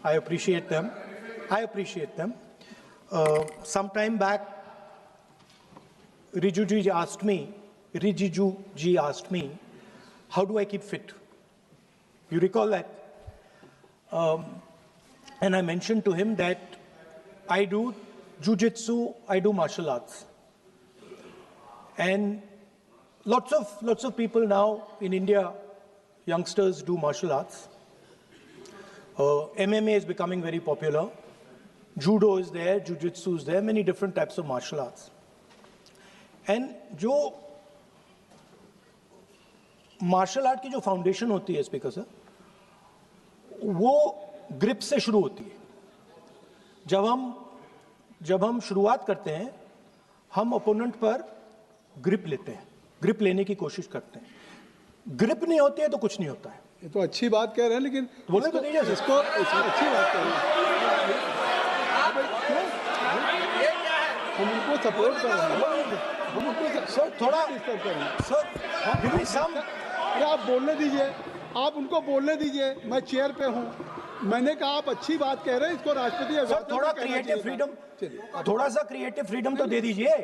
I appreciate them. Some time back, Rijiju ji asked me, how do I keep fit? You recall that? And I mentioned to him that I do jujitsu, I do martial arts. And lots of people now in India, youngsters do martial arts. MMA is becoming very popular. Judo is there, jujitsu is there, many different types of martial arts. And जो martial art की जो foundation होती है speaker sir, वो grip से शुरू होती है. जब हम शुरुआत करते हैं, हम opponent पर grip लेते हैं, grip लेने की कोशिश करते हैं. Grip नहीं होती है तो कुछ नहीं होता है. ये तो अच्छी बात कह रहे हैं, लेकिन बोले तो दीजिए इसको अच्छी बात कह रहे हैं. हम उनको सपोर्ट कर रहे हैं. सर थोड़ा सर अरे आप बोलने दीजिए, आप उनको बोलने दीजिए. मैं चेयर पे हूँ, मैंने कहा आप अच्छी बात कह रहे हैं, इसको राष्ट्रपति सर थोड़ा क्रिएटिव फ्रीडम, थोड़ा सा क्रिएटिव फ्रीडम तो दे दीजिए.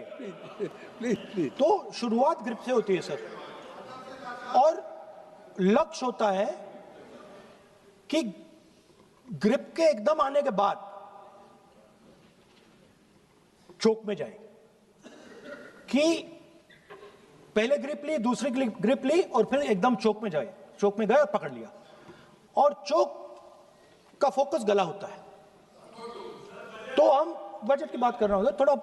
प्लीज. तो शुरुआत ग्रिप से होती है सर, और लक्ष्य होता है कि ग्रिप के एकदम आने के बाद चोक में जाए, कि पहले ग्रिप ली, दूसरी ग्रिप ली और फिर एकदम चोक में जाए. चोक में गए और पकड़ लिया, और चोक का फोकस गला होता है. तो हम बजट की बात कर रहे होंगे थोड़ा,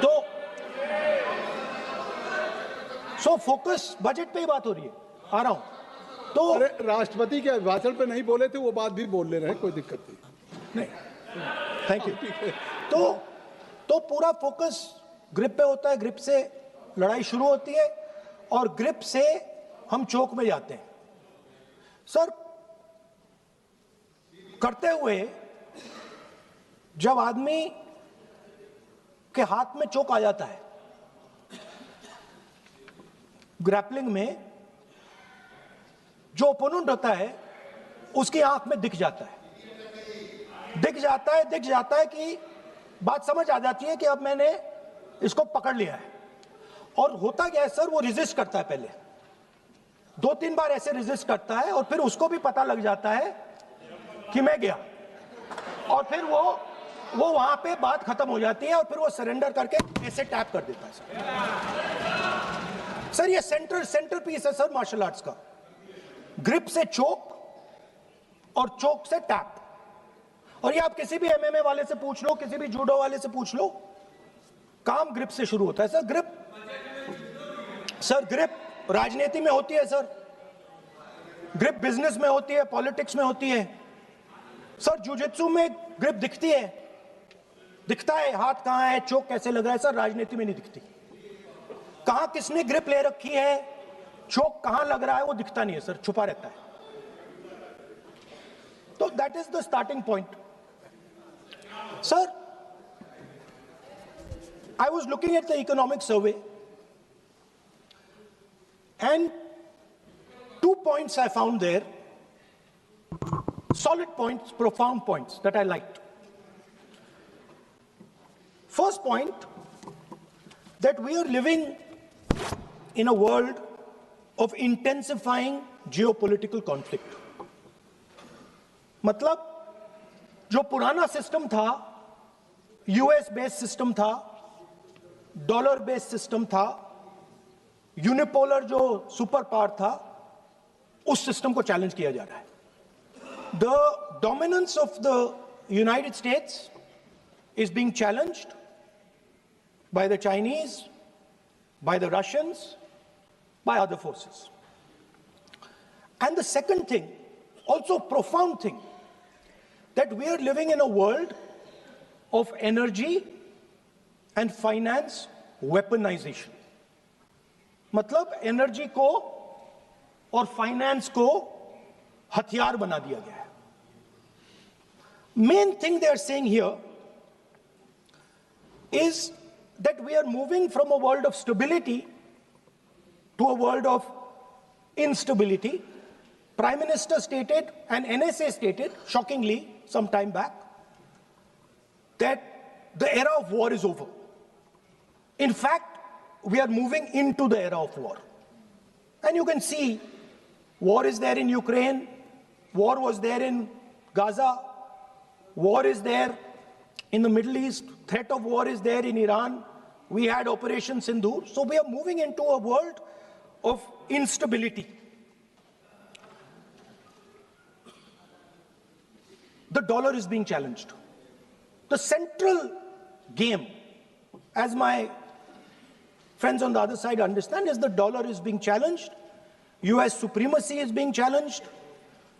तो सो फोकस बजट पे ही बात हो रही है. आ रहा हूं. तो अरे राष्ट्रपति के भाषण पे नहीं बोले थे, वो बात भी बोल ले रहे हैं, कोई दिक्कत नहीं. Thank you. तो पूरा फोकस ग्रिप पे होता है. ग्रिप से लड़ाई शुरू होती है और ग्रिप से हम चौक में जाते हैं. सर करते हुए जब आदमी के हाथ में चोक आ जाता है, ग्रैपलिंग में जो ओपोनेंट होता है उसकी आंख में दिख जाता है कि बात समझ आ जाती है कि अब मैंने इसको पकड़ लिया है. और होता क्या है सर, वो रेजिस्ट करता है. पहले 2-3 बार ऐसे रेजिस्ट करता है और फिर उसको भी पता लग जाता है कि मैं गया, और फिर वो वहां पे बात खत्म हो जाती है और फिर वो सरेंडर करके ऐसे टैप कर देता है. सर ये सेंटर पीस है सर मार्शल आर्ट्स का. ग्रिप से चोक और चोक से टैप. और ये आप किसी भी एमएमए वाले से पूछ लो, किसी भी जूडो वाले से पूछ लो, काम ग्रिप से शुरू होता है. सर ग्रिप राजनीति में होती है सर, ग्रिप बिजनेस में होती है, पॉलिटिक्स में होती है. सर जुजित्सु में ग्रिप दिखता है हाथ कहां है, चोक कैसे लग रहा है. सर राजनीति में नहीं दिखती. कहां किसने ग्रिप ले रखी है, चोक कहां लग रहा है, वो दिखता नहीं है सर, छुपा रहता है. तो that is the starting point. Sir I was looking at the economic survey, and 2 points I found there, solid points, profound points that I liked. First point, that we are living in a world of intensifying geopolitical conflict. मतलब जो पुराना system था, US based system था, dollar based system था, unipolar जो super power था, उस system को चैलेंज किया जा रहा है. The dominance of the United states is being challenged by the Chinese, by the Russians, by other forces. And the second thing, also profound thing, that we are living in a world of energy and finance weaponization. मतलब energy को और finance को हथियार बना दिया गया है. Main thing they are saying here is that we are moving from a world of stability to a world of instability, Prime Minister stated and NSA stated, shockingly, some time back, that the era of war is over. In fact, we are moving into the era of war. And you can see, war is there in Ukraine, war was there in Gaza, war is there in the Middle East, threat of war is there in Iran. We had Operation Sindoor. So we are moving into a world of instability. The dollar is being challenged. The central game, as my friends on the other side understand, is the dollar is being challenged. US supremacy is being challenged.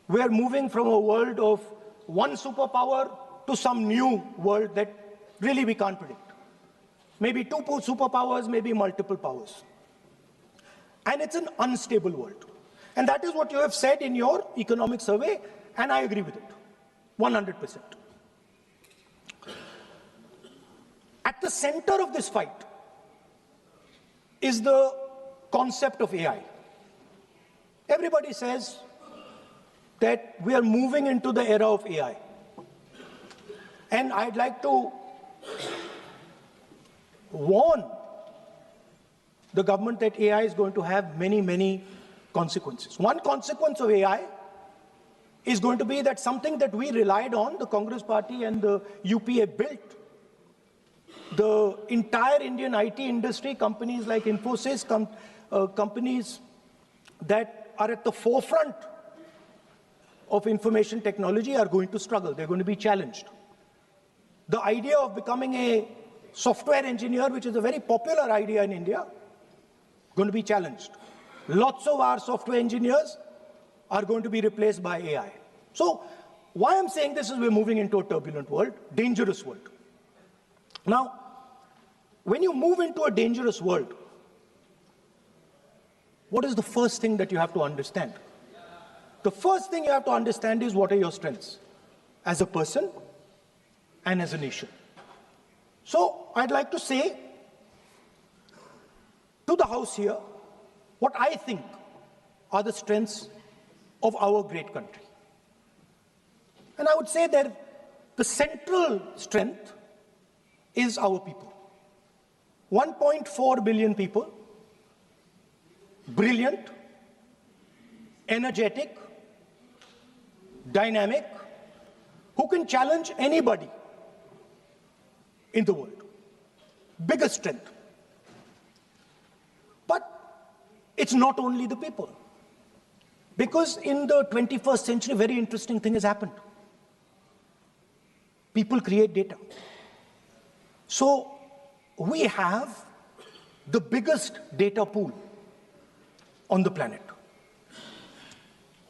We are moving from a world of one superpower to some new world that really we can't predict. Maybe two superpowers, maybe multiple powers. And it's an unstable world. And that is what you have said in your economic survey, and I agree with it, 100%. At the center of this fight is the concept of AI. Everybody says that we are moving into the era of AI. And I'd like to warn the government that AI is going to have many, many consequences. One consequence of AI is going to be that something that we relied on, the Congress Party and the UPA built, the entire Indian IT industry, companies like Infosys, companies that are at the forefront of information technology are going to struggle. They're going to be challenged. The idea of becoming a software engineer, which is a very popular idea in India, going to be challenged. Lots of our software engineers are going to be replaced by AI. So why I'm saying this is we're moving into a turbulent world, dangerous world. Now, when you move into a dangerous world, what is the first thing that you have to understand? The first thing you have to understand is what are your strengths as a person and as a nation. So I'd like to say to the House here what I think are the strengths of our great country. And I would say that the central strength is our people. 1.4 billion people, brilliant, energetic, dynamic, who can challenge anybody in the world. Biggest strength. But it's not only the people. Because in the 21st century, a very interesting thing has happened. People create data. So we have the biggest data pool on the planet.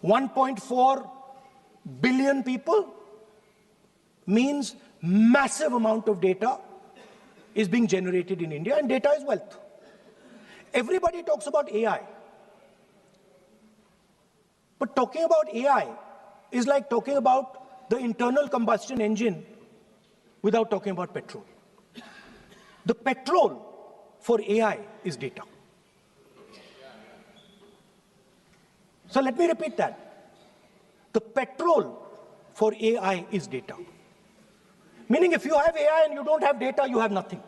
1.4 billion people means massive amount of data is being generated in India, and data is wealth. Everybody talks about AI. But talking about AI is like talking about the internal combustion engine without talking about petrol. The petrol for AI is data. So let me repeat that. The petrol for AI is data. Meaning if you have AI and you don't have data, you have nothing.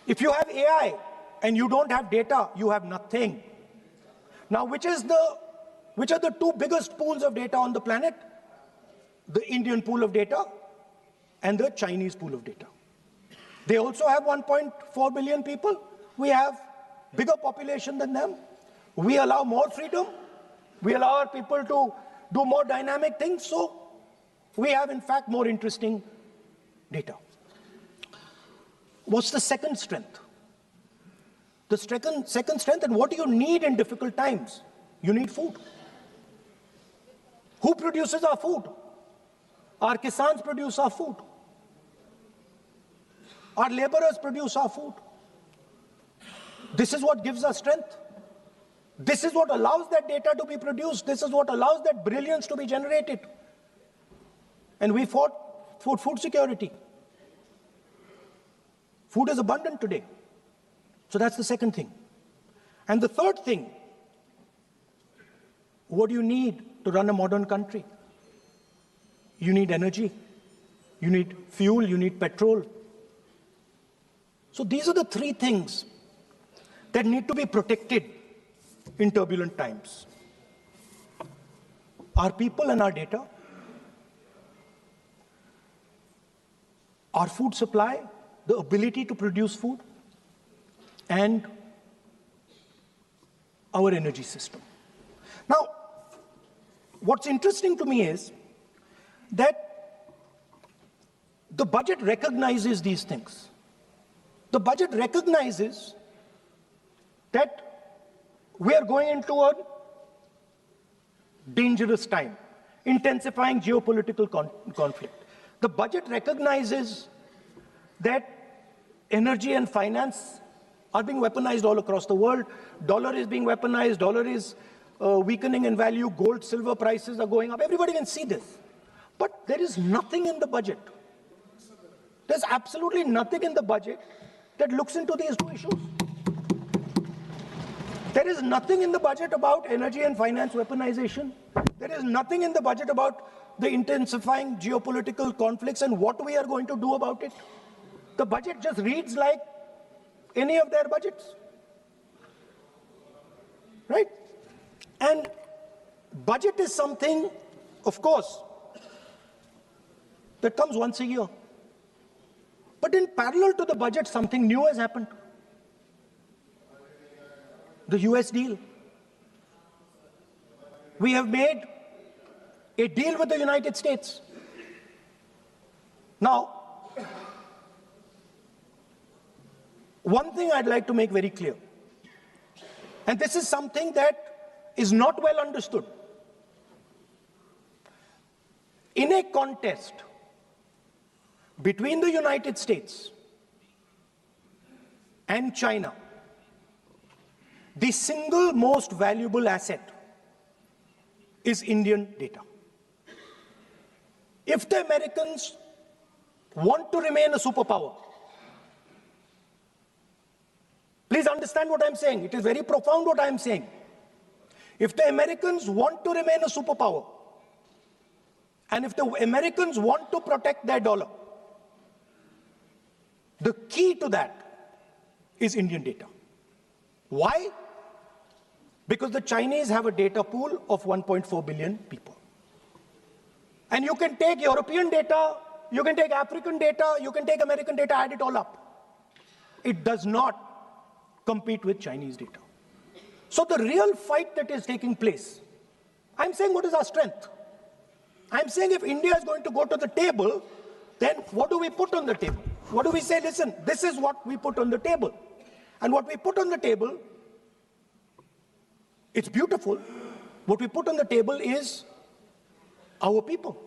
If you have AI and you don't have data, you have nothing. Now, which are the two biggest pools of data on the planet? The Indian pool of data and the Chinese pool of data. They also have 1.4 billion people. We have bigger population than them. We allow more freedom. We allow our people to do more dynamic things. So we have, in fact, more interesting data. What's the second strength? The second strength, and what do you need in difficult times? You need food. Who produces our food? Our kisans produce our food. Our laborers produce our food. This is what gives us strength. This is what allows that data to be produced. This is what allows that brilliance to be generated. And we fought for food security. Food is abundant today. So that's the second thing. And the third thing What do you need to run a modern country? You need energy, you need fuel, you need petrol. So these are the three things that need to be protected in turbulent times. Our people and our data, our food supply, the ability to produce food, and our energy system. Now, what's interesting to me is that the budget recognizes these things. The budget recognizes that we are going into a dangerous time, intensifying geopolitical conflict. The budget recognizes that energy and finance are being weaponized all across the world. Dollar is being weaponized, dollar is weakening in value, gold, silver prices are going up. Everybody can see this. But there is nothing in the budget. There's absolutely nothing in the budget that looks into these two issues. There is nothing in the budget about energy and finance weaponization. There is nothing in the budget about the intensifying geopolitical conflicts and what we are going to do about it. The budget just reads like any of their budgets, right? And budget is something, of course, that comes once a year. But in parallel to the budget, something new has happened. The US deal. We have made a deal with the United States. Now, one thing I'd like to make very clear, and this is something that is not well understood. In a contest between the United States and China, the single most valuable asset is Indian data. If the Americans want to remain a superpower, please understand what I'm saying. It is very profound what I'm saying. If the Americans want to remain a superpower, and if the Americans want to protect their dollar, the key to that is Indian data. Why? Because the Chinese have a data pool of 1.4 billion people. And you can take European data, you can take African data, you can take American data, add it all up. It does not compete with Chinese data. So the real fight that is taking place, I'm saying what is our strength? I'm saying if India is going to go to the table, then what do we put on the table? What do we say? Listen, this is what we put on the table. And what we put on the table, it's beautiful. What we put on the table is our people.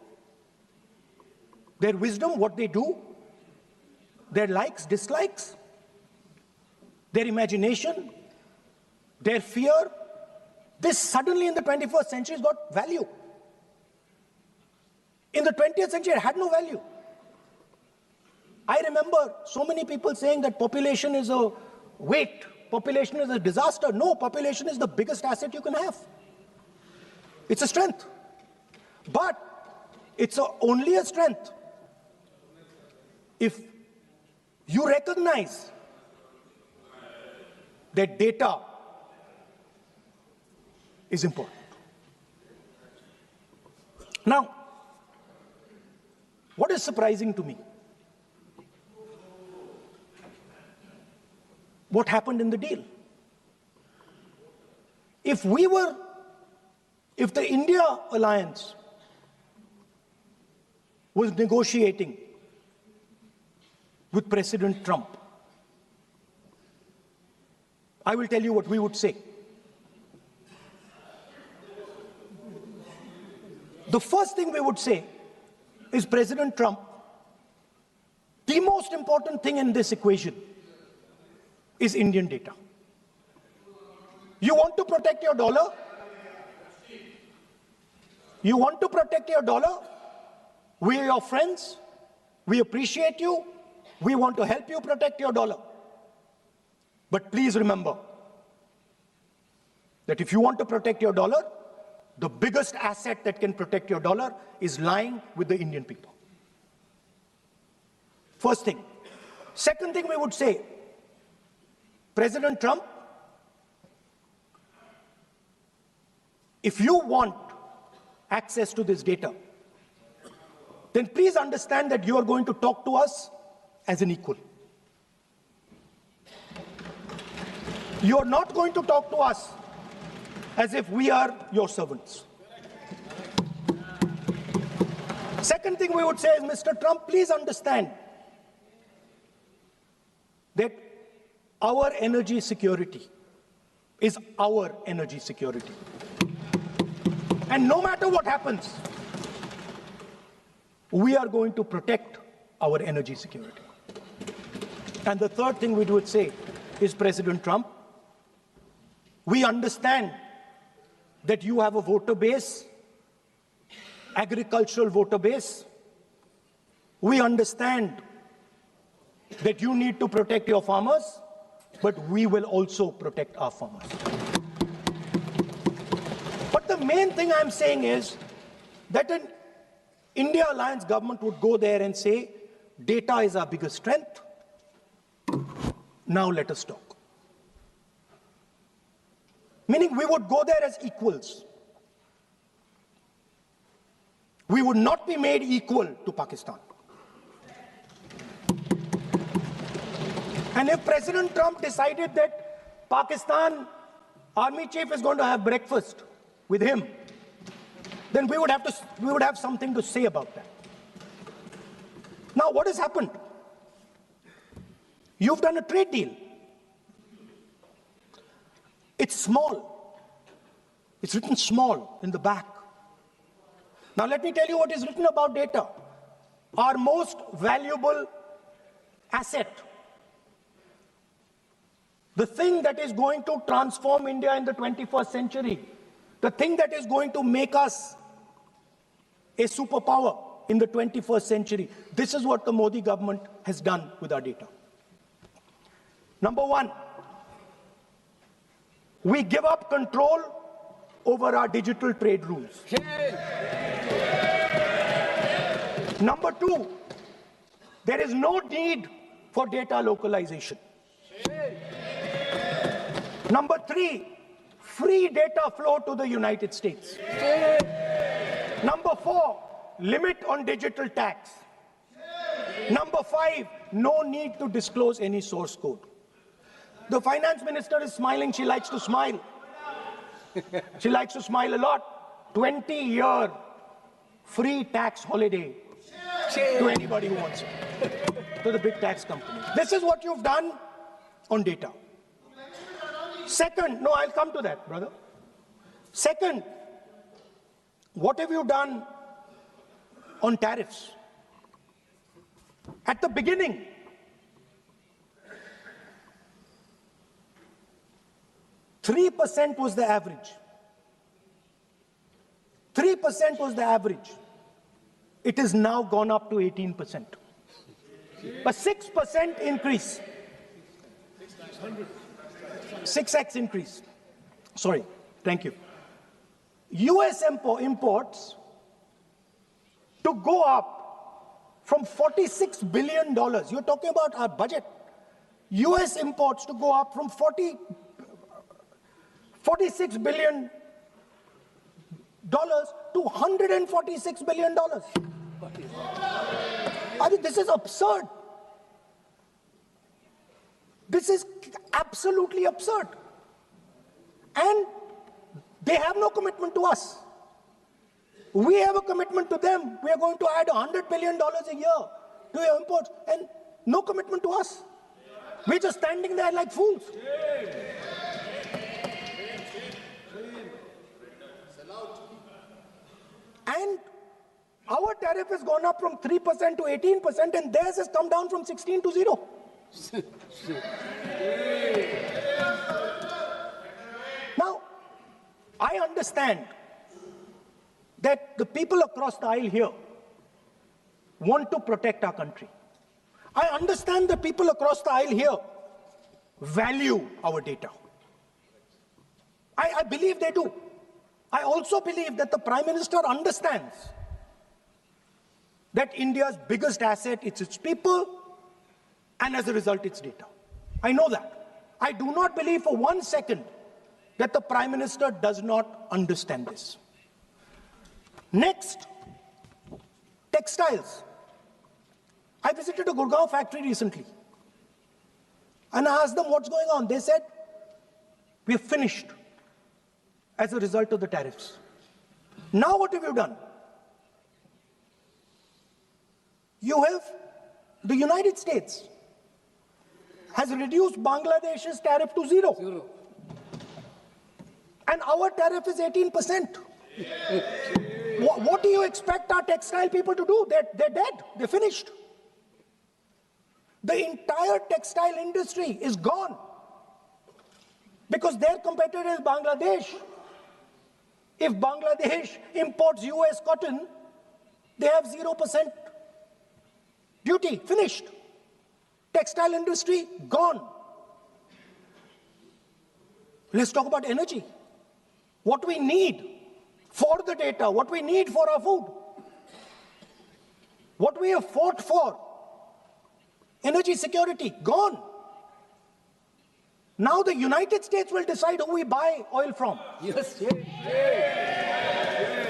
Their wisdom, what they do, their likes, dislikes, their imagination, their fear. This suddenly in the 21st century has got value. In the 20th century, it had no value. I remember so many people saying that population is a weight, population is a disaster. No, population is the biggest asset you can have. It's a strength. But it's only a strength if you recognize that data is important. Now, what is surprising to me? What happened in the deal? If the India alliance was negotiating with President Trump, I will tell you what we would say. The first thing we would say is, President Trump, the most important thing in this equation is Indian data. You want to protect your dollar? You want to protect your dollar? We are your friends. We appreciate you. We want to help you protect your dollar. But please remember that if you want to protect your dollar, the biggest asset that can protect your dollar is lying with the Indian people. First thing. Second thing we would say, President Trump, if you want access to this data, then please understand that you are going to talk to us as an equal. You are not going to talk to us as if we are your servants. Second thing we would say is, Mr. Trump, please understand that our energy security is our energy security. And no matter what happens, we are going to protect our energy security. And the third thing we would say is, President Trump, we understand that you have a voter base, agricultural voter base. We understand that you need to protect your farmers, but we will also protect our farmers. But the main thing I'm saying is that an India Alliance government would go there and say, data is our biggest strength. Now let us talk. Meaning we would go there as equals. We would not be made equal to Pakistan. And if President Trump decided that Pakistan army chief is going to have breakfast with him, then we would have something to say about that. Now, what has happened? You've done a trade deal. It's small. It's written small in the back. Now, let me tell you what is written about data. Our most valuable asset, the thing that is going to transform India in the 21st century, the thing that is going to make us a superpower in the 21st century. This is what the Modi government has done with our data. Number one, we give up control over our digital trade rules. Number two, there is no need for data localization. Number three, free data flow to the United States. Number four, limit on digital tax. Number five, no need to disclose any source code. The finance minister is smiling. She likes to smile. She likes to smile a lot. 20-year free tax holiday to anybody who wants it, to the big tax companies. This is what you've done on data. Second, no, I'll come to that, brother. Second, what have you done on tariffs? At the beginning, %3 was the average. 3% was the average. It has now gone up to 18%. A 6% increase. 6x increase. Sorry, thank you. US imports to go up from $46 billion. You're talking about our budget. US imports to go up from $46 billion to $146 billion. I mean, this is absurd. This is absolutely absurd. And they have no commitment to us. We have a commitment to them. We are going to add $100 billion a year to your imports, and no commitment to us. We're just standing there like fools. And our tariff has gone up from 3% to 18%, and theirs has come down from 16 to 0. Now, I understand that the people across the aisle here want to protect our country. I understand the people across the aisle here value our data. I believe they do. I also believe that the Prime Minister understands that India's biggest asset is its people, and as a result, its data. I know that. I do not believe for 1 second that the Prime Minister does not understand this. Next, textiles. I visited a Gurgaon factory recently, and I asked them what's going on. They said, we are finished as a result of the tariffs. Now what have you done? You have, the United States has reduced Bangladesh's tariff to zero. And our tariff is 18%. What do you expect our textile people to do? They're dead. They're finished. The entire textile industry is gone because their competitor is Bangladesh. If Bangladesh imports US cotton, they have 0% duty. Finished. Textile industry gone. Let's talk about energy. What we need for the data, what we need for our food, what we have fought for, energy security, gone. Now the United States will decide who we buy oil from. Yes.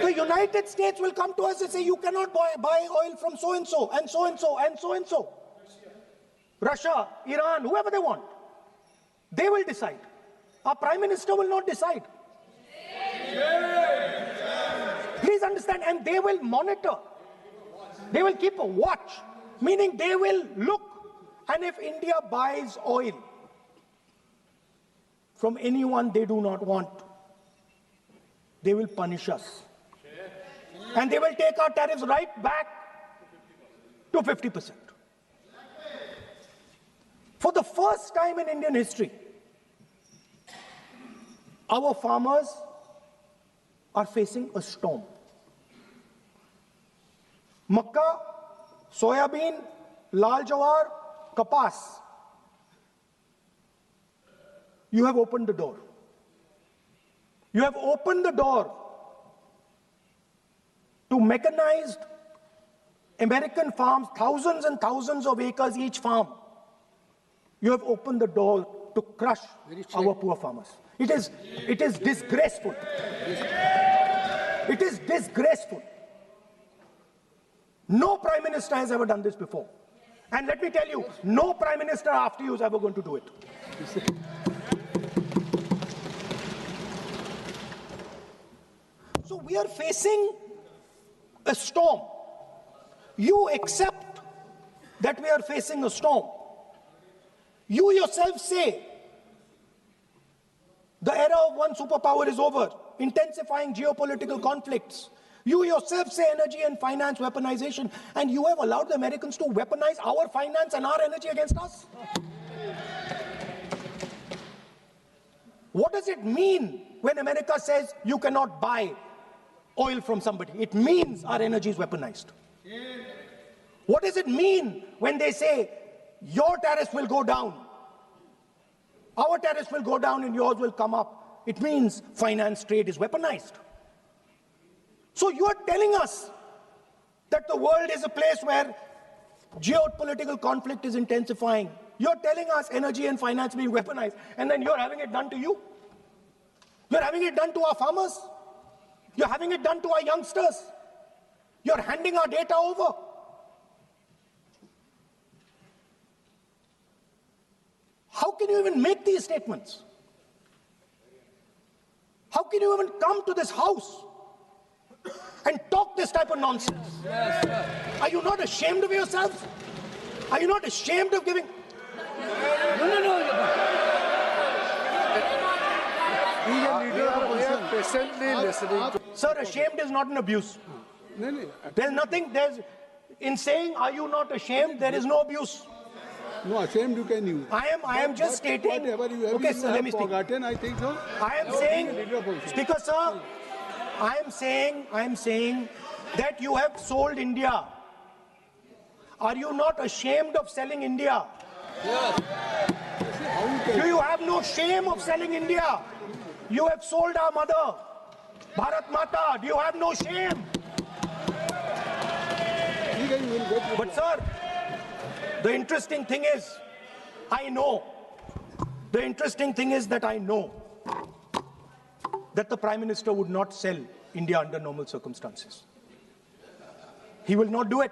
The United States will come to us and say, you cannot buy oil from so-and-so, and so-and-so, and so-and-so. Russia, Iran, whoever they want. They will decide. Our Prime Minister will not decide. Please understand, and they will monitor. They will keep a watch, meaning they will look, and if India buys oil from anyone they do not want, they will punish us. And they will take our tariffs right back to 50%. For the first time in Indian history, our farmers are facing a storm. Makka, soybean, lal jawar, kapas. You have opened the door. You have opened the door to mechanized American farms, thousands and thousands of acres each farm. You have opened the door to crush our poor farmers. It is disgraceful. It is disgraceful. No Prime Minister has ever done this before. And let me tell you, no Prime Minister after you is ever going to do it. So we are facing a storm. You accept that we are facing a storm. You yourself say the era of one superpower is over, intensifying geopolitical conflicts. You yourself say energy and finance weaponization, and you have allowed the Americans to weaponize our finance and our energy against us. What does it mean when America says you cannot buy oil from somebody? It means our energy is weaponized. What does it mean when they say your tariffs will go down, our tariffs will go down and yours will come up? It means finance trade is weaponized. So you are telling us that the world is a place where geopolitical conflict is intensifying. You're telling us energy and finance being weaponized, and then you're having it done to you. You're having it done to our farmers. You're having it done to our youngsters. You're handing our data over. How can you even make these statements? How can you even come to this house and talk this type of nonsense? Are you not ashamed of yourselves? Are you not ashamed of giving? No. We are patiently listening to. Sir, ashamed is not an abuse. There's nothing, in saying, are you not ashamed, there is no abuse. No, ashamed you can use. I am just stating. Whatever you have, Okay, sir, let me speak. forgotten, I think so. I am saying, Speaker sir, I am saying that you have sold India. Are you not ashamed of selling India? Do you have no shame of selling India? You have sold our mother. Bharat Mata, do you have no shame? But sir, the interesting thing is, I know that the Prime Minister would not sell India under normal circumstances. He will not do it.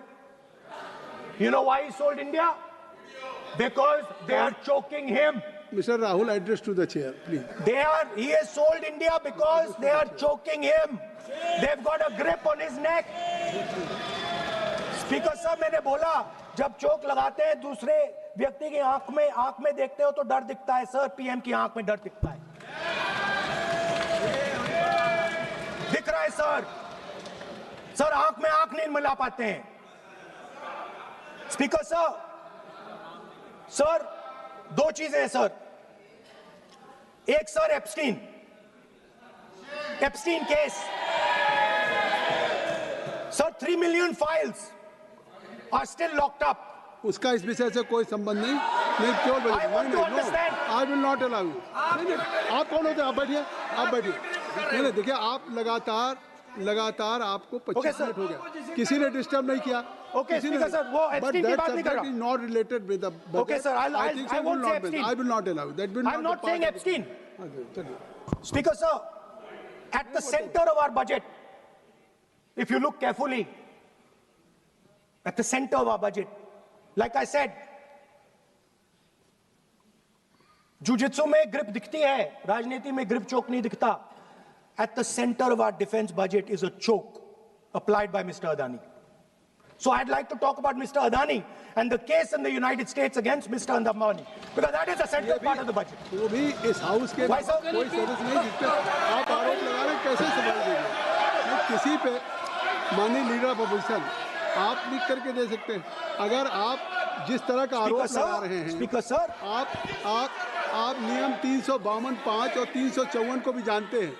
You know why he sold India? Because they are choking him. Mr. Rahul, address to the chair, please. He has sold India because they are choking him. They've got a grip on his neck. Speaker साहब, मैंने बोला जब चोक लगाते हैं दूसरे व्यक्ति की आंख में देखते हो तो डर दिखता है सर, पीएम की आंख में डर दिखता है, दिख रहा है सर आंख में आंख नहीं मिला पाते हैं. स्पीकर सर दो चीजें हैं सर. एक sir Epstein case sir, 3 million files are still locked up. उसका इस विषय से कोई संबंध नहीं. नहीं क्यों बोले? I will not allow you. आप कौन होते हैं? आप बैठिए. नहीं देखिए, आप लगातार आपको 25 मिनट हो गया, किसी ने डिस्टर्ब नहीं किया. Okay, Speaker sir, वो एप्स्टीन की बात नहीं कर रहा. Is not related with the budget. Okay sir, I won't say Epstein. I will not allow you. That will not. I'm not saying Epstein. Okay. Speaker sir, at the center of our budget, if you look carefully, at the center of our budget, like I said, jujitsu में grip दिखती है, राजनीति में grip choke नहीं दिखता. At the center of our defense budget is a choke applied by Mr. Adani. So I'd like to talk about Mr. Adani and the case in the United States against Mr. Ambani, because that is the central part of the budget. वो भी इस house के Why, sir? कोई सदस्य नहीं जिस पे आप आरोप लगा रहे हैं, कैसे सवाल देंगे? किसी पे माननीय लीडर ऑफ अपोजिशन आप लिख करके दे सकते हैं. अगर आप जिस तरह का आरोप लगा रहे हैं, स्पीकर सर, आप नियम 352(5) और 354 को भी जानते हैं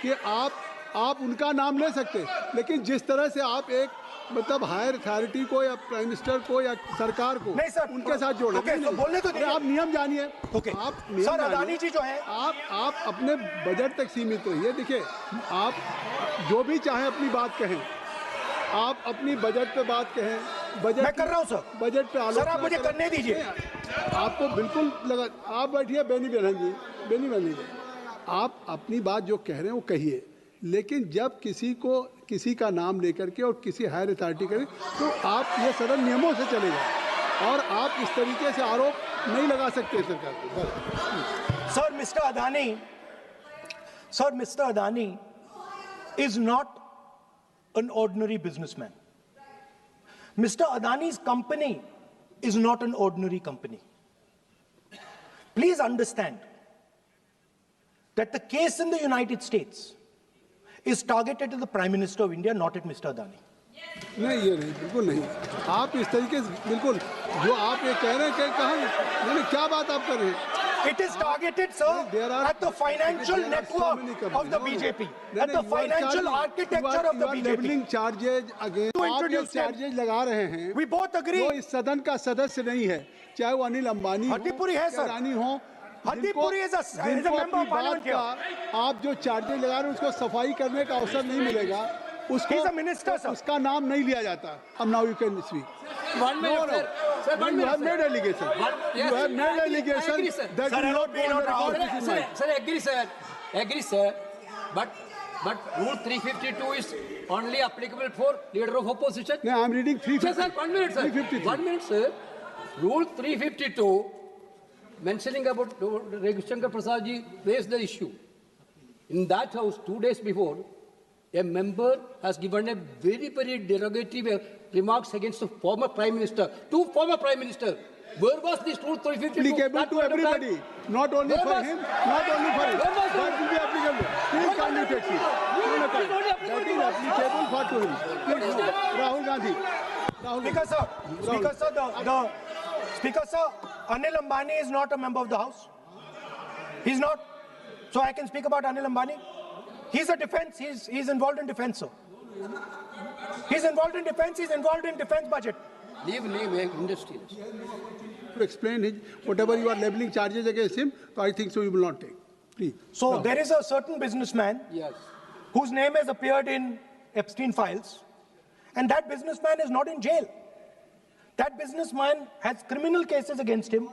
कि आप उनका नाम ले सकते, लेकिन जिस तरह से आप एक मतलब हायर अथॉरिटी को या प्राइम मिनिस्टर को या सरकार को नहीं सर, उनके साथ जोड़े. तो बोलने तो आप नियम जानिए. आप नियम सर, अदानी जी जो है, आप अपने बजट तक सीमित रहिए. देखिए, आप जो भी चाहे अपनी बात कहें, आप अपनी बजट पे बात कहें. बजट मैं कर रहा हूं सर. बजट पे आलोचना सर आप मुझे करने दीजिए. आपको बिल्कुल लगा. आप बैठिए बेनी बहन जी, आप अपनी बात जो कह रहे हैं वो कहिए, लेकिन जब किसी का नाम लेकर के और किसी हायर अथॉरिटी करें तो आप ये सरल नियमों से चलेगा और आप इस तरीके से आरोप नहीं लगा सकते सरकार को. Sir mister Adani is not an ordinary businessman. Mr. Adani's company is not an ordinary company. Please understand that the case in the United States is targeted at the Prime Minister of India, not at Mr. Adani. नहीं, ये नहीं, बिल्कुल नहीं. आप इस तरीके से बिल्कुल जो आप ये कह रहे हैं, कहाँ क्या बात आप कर रहे हैं? It is targeted, sir, at the financial network of the BJP, at the financial architecture of the BJP. Labelling charges against आप जो चार्जेज लगा रहे हैं, We both agree. वो इस सदन का सदस्य नहीं है, चाहे वो अनिल अंबानी हो, हरदीपुरी है सर, अडानी हो. हरदीपुरी is a member of parliament here. आप जो चार्जेज लगा रहे हैं उसको सफाई करने का अवसर नहीं मिलेगा. He's a minister, sir. उसका नाम नहीं लिया जाता. अब now you can speak. 1 minute, sir. Sir, 1 minute. You have made allegation. Yes, You have made allegation I agree, sir. that Sir, you not I go on record. agree, This is Sir, mine. sir, agree, sir. But Rule 352 is only applicable for leader of opposition. No, I'm reading 350. Sir, 1 minute, sir. 353. 1 minute, sir. Rule 352, mentioning about Ravi Shankar Prasad ji raised the issue. In that house, 2 days before, a member has given a very, very derogatory remarks against the former Prime Minister, two former Prime Ministers. Where was this Rule 352? Applicable to everybody, not only for him, not only for him. That will be applicable. Please kindly take it. That is applicable for to him. Please, no. Rahul Gandhi. Speaker sir, Anil Ambani is not a member of the House. He's not. So I can speak about Anil Ambani. He's a defense. He's involved in defense, sir. He's involved in defense. He's involved in defense budget. Leave industry. To explain his whatever you are labeling charges against him, so I think so you will not take. Please. So there is a certain businessman Yes. whose name has appeared in Epstein files, and that businessman is not in jail. That businessman has criminal cases against him.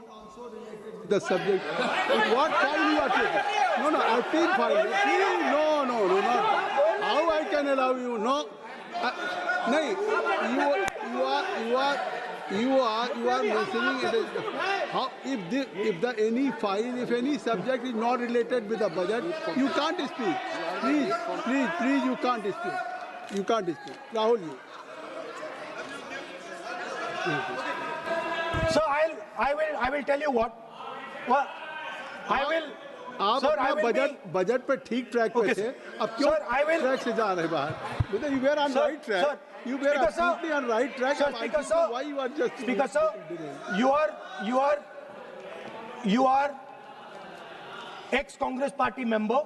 The subject. What file you are taking? No, Epstein file. No, not. How I can allow you? No. No, you are mentioning it is how if any file, if any subject is not related with the budget, you can't speak. Please, you can't speak. You can't speak. Rahul, you. So I will tell you what. Well, I will. आप Sir, अपना budget पे ठीक track पे थे, अब क्यों track से जा रहे बाहर? You were on right track. You were absolutely on right track. Sir, Speaker sir, why you are just Speaker sir, you are ex-Congress party member.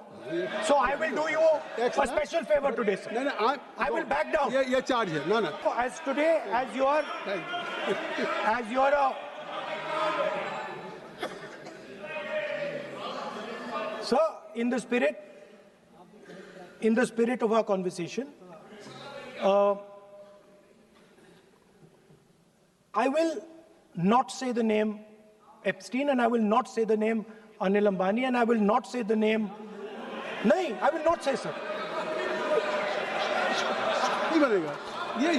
So I will do you a special favor today, sir. No, I will back down. ये charge है. No. As today, as you are a sir, in the spirit of our conversation, I will not say the name Epstein, and I will not say the name Anil Ambani, and I will not say the name. No, I will not say, sir. Yeah,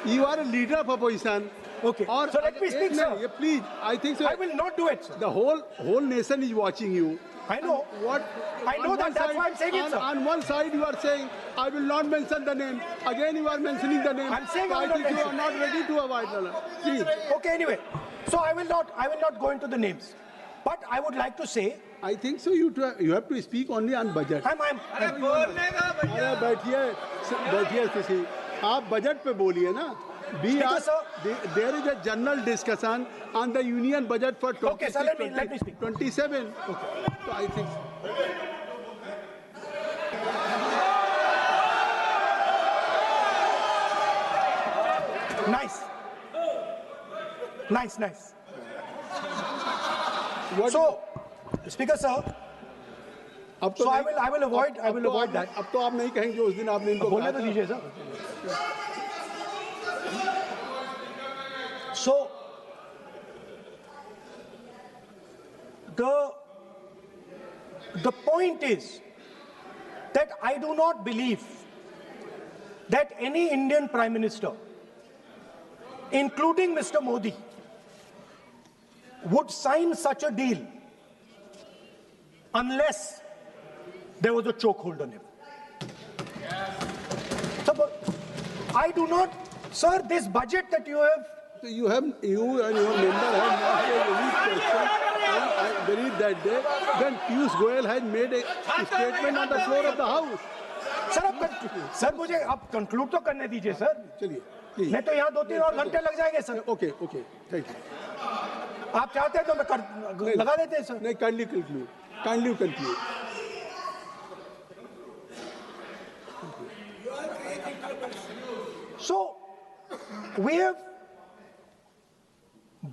you are a leader of opposition. Okay. So let me speak, sir. Please, I think so. I will not do it, sir. The whole nation is watching you. I know. I know that. That's why I'm saying it, sir. On one side, you are saying, I will not mention the name. Again, you are mentioning the name. I'm saying I think you are not ready to avoid the please. Okay, anyway. So I will not go into the names. But I would like to say, I think so. You have to speak only on budget. अरे बैठिए किसी आप budget पे बोलिए ना. There is a general discussion on the union budget for 26, okay, sir, let me speak. 27. Okay. So I think. Nice. So, Speaker sir, so I will avoid that. अब तो आप नहीं कहेंगे उस दिन आपने इनको बोलने तो दीजिए sir. So, the point is that I do not believe that any Indian Prime Minister, including Mr. Modi, would sign such a deal unless there was a chokehold on him. So, I do not, sir, this budget that you have. You and your member have not made any question. I believe that day when Piyush Goyal had made a statement on the floor of the House. Sir मुझे अब conclude तो करने दीजिए sir. चलिए. नहीं तो यहाँ 2-3 और घंटे लग जाएंगे सर. Okay, thank you. आप चाहते हैं तो मैं लगा देते हैं सर. नहीं, kindly conclude. So, we have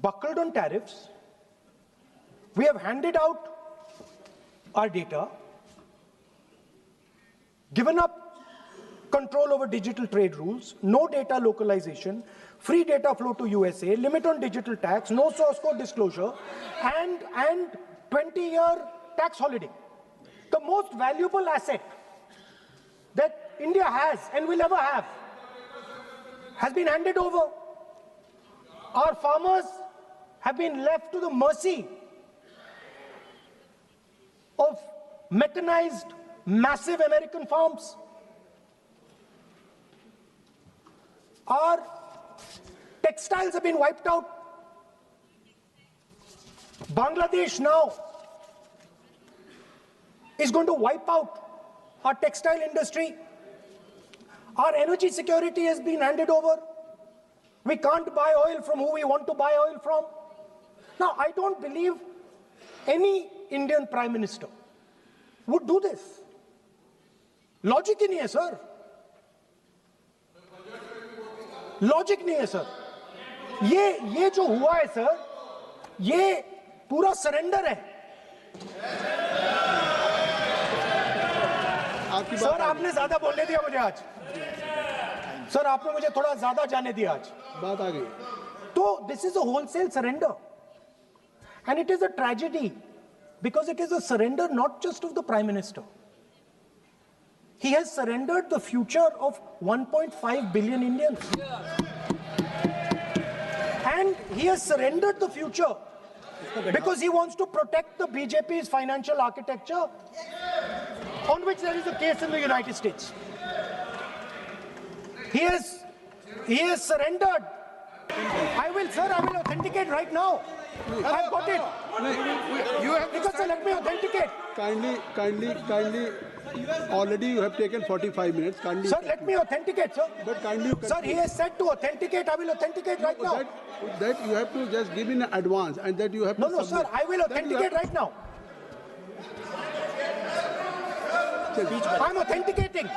buckled on tariffs. We have handed out our data, given up control over digital trade rules, no data localization, free data flow to USA, limit on digital tax, no source code disclosure, and 20-year tax holiday. The most valuable asset that India has and will ever have has been handed over. Our farmers have been left to the mercy of mechanized, massive American farms. Our textiles have been wiped out. Bangladesh now is going to wipe out our textile industry. Our energy security has been handed over. We can't buy oil from who we want to buy oil from. Now, I don't believe any Indian Prime Minister would do this. Logic ही नहीं है sir. Logic नहीं है sir. ये जो हुआ है sir, ये पूरा सरेंडर है. आपकी सर बात आपने ज्यादा बोलने दिया मुझे आज, सर आपने मुझे थोड़ा ज्यादा जाने दिया आज। बात आ गई। So this is a wholesale surrender, and it is a tragedy because it is a surrender not just of the Prime Minister. He has surrendered the future of 1.5 billion Indians. And he has surrendered the future because he wants to protect the BJP's financial architecture, on which there is a case in the United States. He has surrendered. I will authenticate right now. I've got it. You have Because sir, let me authenticate. Kindly. Already you have taken 45 minutes. Kindly. Sir, let me authenticate, sir. But kindly. Sir, he has said to authenticate. I will authenticate right now. That you have to just give in advance, and that you have to. No, sir, I will authenticate right now. I'm authenticating.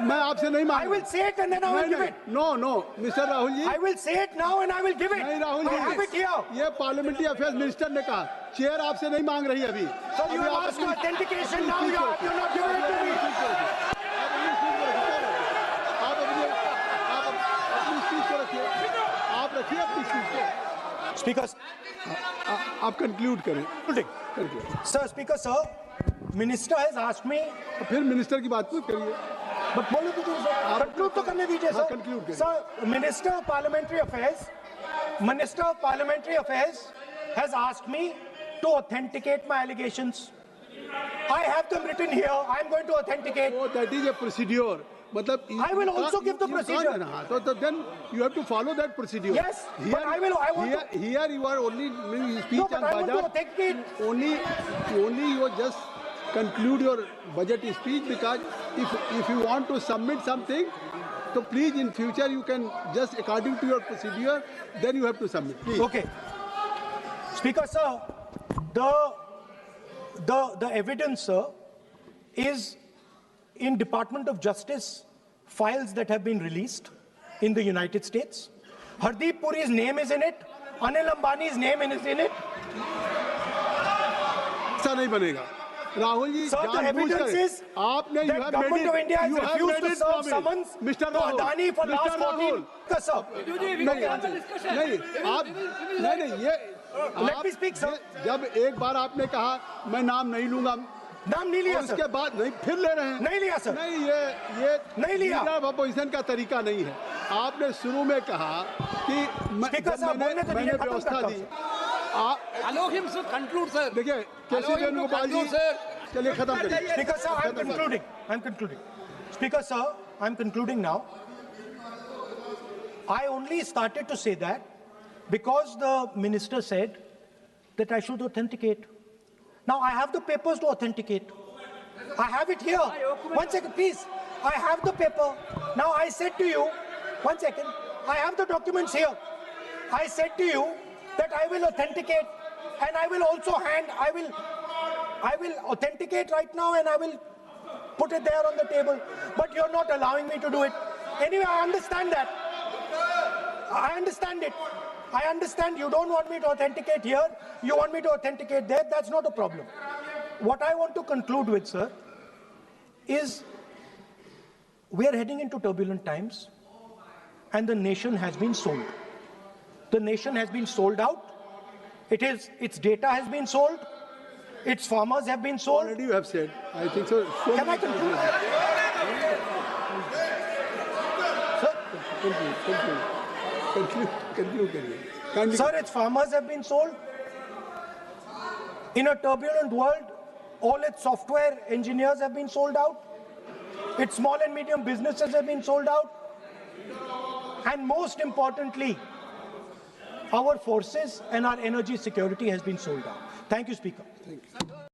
मैं आपसे नहीं मांग I will say it and then I will give it. No, Mr. Rahul ji. I will say it now and I will give it. नहीं Rahul ji, I have it here. ये parliamentary affairs minister ने कहा, chair आपसे नहीं मांग रही अभी। So you have asked for authentication, now you're not giving it to me. आप रखिए अपनी स्पीच को। Speaker, आप कंक्लूड करें। Sir, Speaker, sir, Minister has asked me. फिर मिनिस्टर की बात मत करिए। But बोलो तो सर, conclude तो करने दीजिए हाँ, सर। conclude करिए। Sir, Minister of Parliamentary Affairs has asked me to authenticate my allegations. I have them written here. I'm going to authenticate. Oh, that is a procedure. मतलब I will also give the procedure. So then you have to follow that procedure. Yes, but I want to. Here you are only speech No, on but I want to budget. authenticate. Only you just conclude your budget speech, because if you want to submit something, so please in future you can just according to your procedure, then you have to submit. Please. Okay. Speaker, sir, the evidence, sir, is in Department of Justice files that have been released in the United States. Hardeep Puri's name is in it. Anil Ambani's name is in it. ऐसा नहीं बनेगा। Rahul ji, Sir, the evidence is आपने that government of India has refused to serve summons to Adani for last 14. Sir, नहीं ये let me speak, sir. जब एक बार आपने कहा मैं नाम नहीं लूंगा, नाम नहीं लिया उसके सर। बाद नहीं फिर ले रहे हैं। नहीं लिया सर। नहीं, ये नहीं लिया। लीडर ऑफ अपोजिशन का तरीका नहीं है। आपने शुरू में कहा कि मैंने व्यवस्था दी। Allow him to conclude, sir. देखिए केसी वेणुगोपाल जी, चलिए खत्म करिए। Speaker, sir, I'm concluding. Speaker, sir, I'm concluding now. I only started to say that because the minister said that I should authenticate. Now I have the papers to authenticate. I have it here. 1 second, please. I have the paper. Now I said to you, 1 second. I have the documents here. I said to you that I will authenticate, and I will also I will authenticate right now, and I will put it there on the table. But you're not allowing me to do it. Anyway, I understand that. I understand it. I understand you don't want me to authenticate here. You want me to authenticate there. That's not a problem. What I want to conclude with, sir, is we are heading into turbulent times, and the nation has been sold. The nation has been sold out. Its data has been sold. Its farmers have been sold. Already you have said. I think so. Can I conclude? Sir? Conclude करिए। Sir, its farmers have been sold. In a turbulent world, all its software engineers have been sold out. Its small and medium businesses have been sold out. And most importantly, our forces and our energy security has been sold out. Thank you, Speaker. Thank you.